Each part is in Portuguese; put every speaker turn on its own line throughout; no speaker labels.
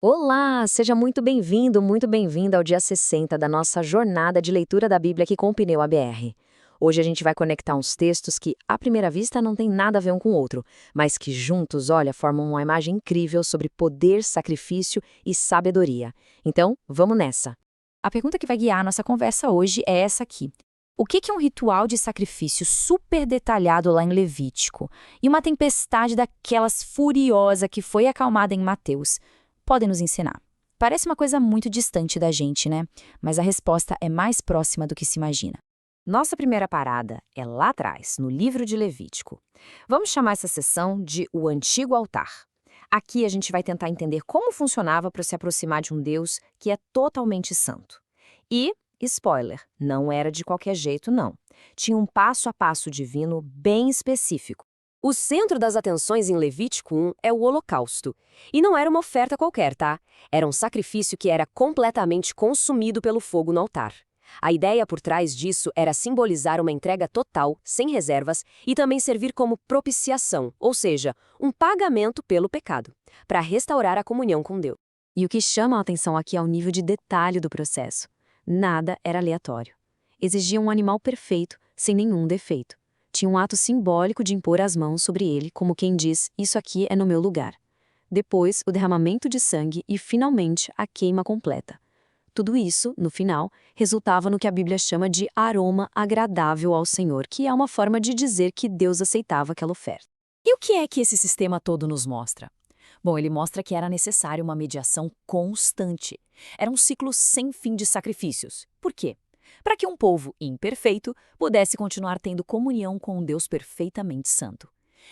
Olá, seja muito bem-vinda ao dia 60 da nossa jornada de leitura da Bíblia aqui com o Pneu ABR. Hoje a gente vai conectar uns textos que, à primeira vista, não tem nada a ver um com o outro, mas que juntos, olha, formam uma imagem incrível sobre poder, sacrifício e sabedoria. Então, vamos nessa.
A pergunta que vai guiar a nossa conversa hoje é essa aqui. O que é um ritual de sacrifício super detalhado lá em Levítico e uma tempestade daquelas furiosa que foi acalmada em Mateus podem nos ensinar? Parece uma coisa muito distante da gente, né? Mas a resposta é mais próxima do que se imagina.
Nossa primeira parada é lá atrás, no livro de Levítico. Vamos chamar essa sessão de o Antigo Altar. Aqui a gente vai tentar entender como funcionava para se aproximar de um Deus que é totalmente santo. E, spoiler, não era de qualquer jeito, não. Tinha um passo a passo divino bem específico. O centro das atenções em Levítico 1 é o holocausto. E não era uma oferta qualquer, tá? Era um sacrifício que era completamente consumido pelo fogo no altar. A ideia por trás disso era simbolizar uma entrega total, sem reservas, e também servir como propiciação, ou seja, um pagamento pelo pecado, para restaurar a comunhão com Deus. E o que chama a atenção aqui é o nível de detalhe do processo. Nada era aleatório. Exigia um animal perfeito, sem nenhum defeito. Tinha um ato simbólico de impor as mãos sobre ele, como quem diz, isso aqui é no meu lugar. Depois, o derramamento de sangue e, finalmente, a queima completa. Tudo isso, no final, resultava no que a Bíblia chama de aroma agradável ao Senhor, que é uma forma de dizer que Deus aceitava aquela oferta.
E o que é que esse sistema todo nos mostra? Bom, ele mostra que era necessária uma mediação constante. Era um ciclo sem fim de sacrifícios. Por quê? Para que um povo imperfeito pudesse continuar tendo comunhão com um Deus perfeitamente santo.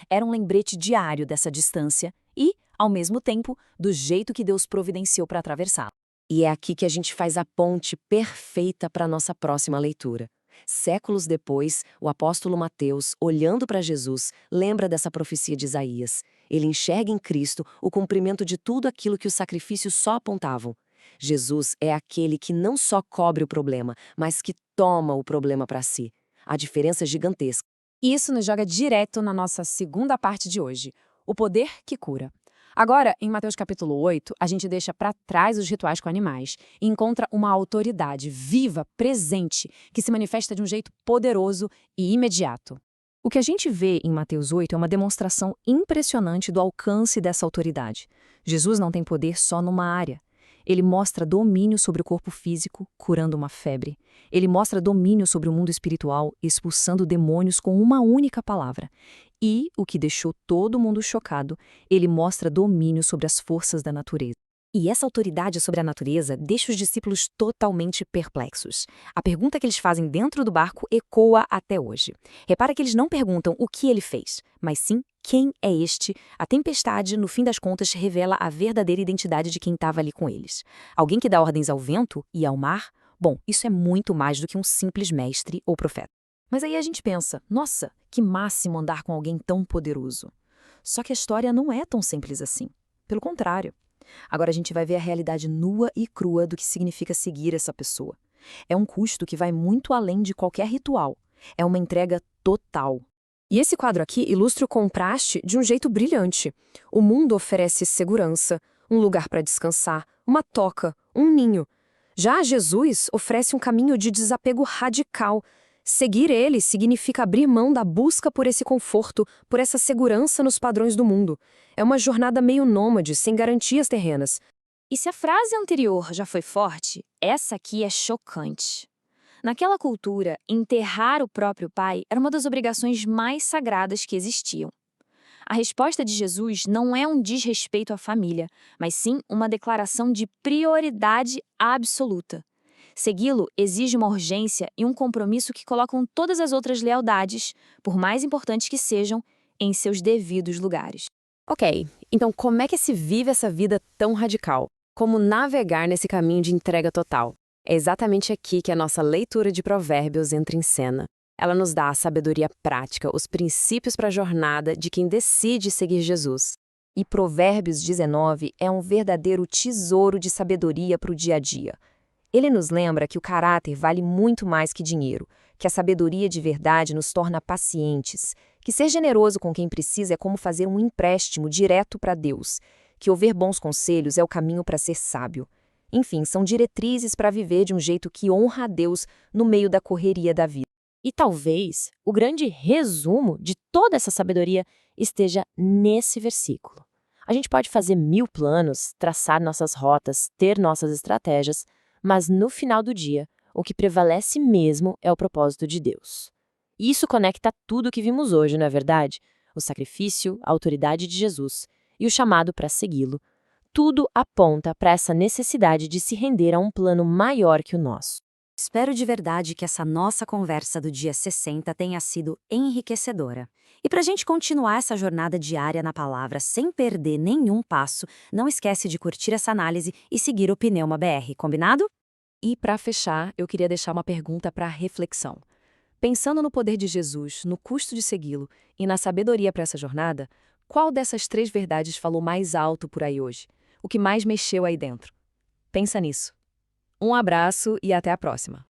Era um lembrete diário dessa distância e, ao mesmo tempo, do jeito que Deus providenciou para atravessá-la.
E é aqui que a gente faz a ponte perfeita para a nossa próxima leitura. Séculos depois, o apóstolo Mateus, olhando para Jesus, lembra dessa profecia de Isaías. Ele enxerga em Cristo o cumprimento de tudo aquilo que os sacrifícios só apontavam. Jesus é aquele que não só cobre o problema, mas que toma o problema para si. A diferença é gigantesca.
Isso nos joga direto na nossa segunda parte de hoje, o poder que cura. Agora, em Mateus capítulo 8, a gente deixa para trás os rituais com animais e encontra uma autoridade viva, presente, que se manifesta de um jeito poderoso e imediato. O que a gente vê em Mateus 8 é uma demonstração impressionante do alcance dessa autoridade. Jesus não tem poder só numa área. Ele mostra domínio sobre o corpo físico, curando uma febre. Ele mostra domínio sobre o mundo espiritual, expulsando demônios com uma única palavra. E, o que deixou todo mundo chocado, ele mostra domínio sobre as forças da natureza. E essa autoridade sobre a natureza deixa os discípulos totalmente perplexos. A pergunta que eles fazem dentro do barco ecoa até hoje. Repara que eles não perguntam o que ele fez, mas sim quem é este. A tempestade, no fim das contas, revela a verdadeira identidade de quem estava ali com eles. Alguém que dá ordens ao vento e ao mar? Bom, isso é muito mais do que um simples mestre ou profeta. Mas aí a gente pensa, nossa, que máximo andar com alguém tão poderoso. Só que a história não é tão simples assim. Pelo contrário. Agora a gente vai ver a realidade nua e crua do que significa seguir essa pessoa. É um custo que vai muito além de qualquer ritual. É uma entrega total.
E esse quadro aqui ilustra o contraste de um jeito brilhante. O mundo oferece segurança, um lugar para descansar, uma toca, um ninho. Já Jesus oferece um caminho de desapego radical. Seguir ele significa abrir mão da busca por esse conforto, por essa segurança nos padrões do mundo. É uma jornada meio nômade, sem garantias terrenas.
E se a frase anterior já foi forte, essa aqui é chocante. Naquela cultura, enterrar o próprio pai era uma das obrigações mais sagradas que existiam. A resposta de Jesus não é um desrespeito à família, mas sim uma declaração de prioridade absoluta. Segui-lo exige uma urgência e um compromisso que colocam todas as outras lealdades, por mais importantes que sejam, em seus devidos lugares.
Ok, então como é que se vive essa vida tão radical? Como navegar nesse caminho de entrega total? É exatamente aqui que a nossa leitura de Provérbios entra em cena. Ela nos dá a sabedoria prática, os princípios para a jornada de quem decide seguir Jesus. E Provérbios 19 é um verdadeiro tesouro de sabedoria para o dia a dia. Ele nos lembra que o caráter vale muito mais que dinheiro, que a sabedoria de verdade nos torna pacientes, que ser generoso com quem precisa é como fazer um empréstimo direto para Deus. que ouvir bons conselhos é o caminho para ser sábio. Enfim, são diretrizes para viver de um jeito que honra a Deus no meio da correria da vida.
E talvez o grande resumo de toda essa sabedoria esteja nesse versículo. A gente pode fazer 1000 planos, traçar nossas rotas, ter nossas estratégias, mas no final do dia, o que prevalece mesmo é o propósito de Deus. E isso conecta tudo o que vimos hoje, não é verdade? O sacrifício, a autoridade de Jesus e o chamado para segui-lo. Tudo aponta para essa necessidade de se render a um plano maior que o nosso.
Espero de verdade que essa nossa conversa do dia 60 tenha sido enriquecedora. E para a gente continuar essa jornada diária na palavra sem perder nenhum passo, não esquece de curtir essa análise e seguir o Pneuma BR, combinado?
E para fechar, eu queria deixar uma pergunta para reflexão. Pensando no poder de Jesus, no custo de segui-lo e na sabedoria para essa jornada, qual dessas 3 verdades falou mais alto por aí hoje? O que mais mexeu aí dentro? Pensa nisso. Um abraço e até a próxima.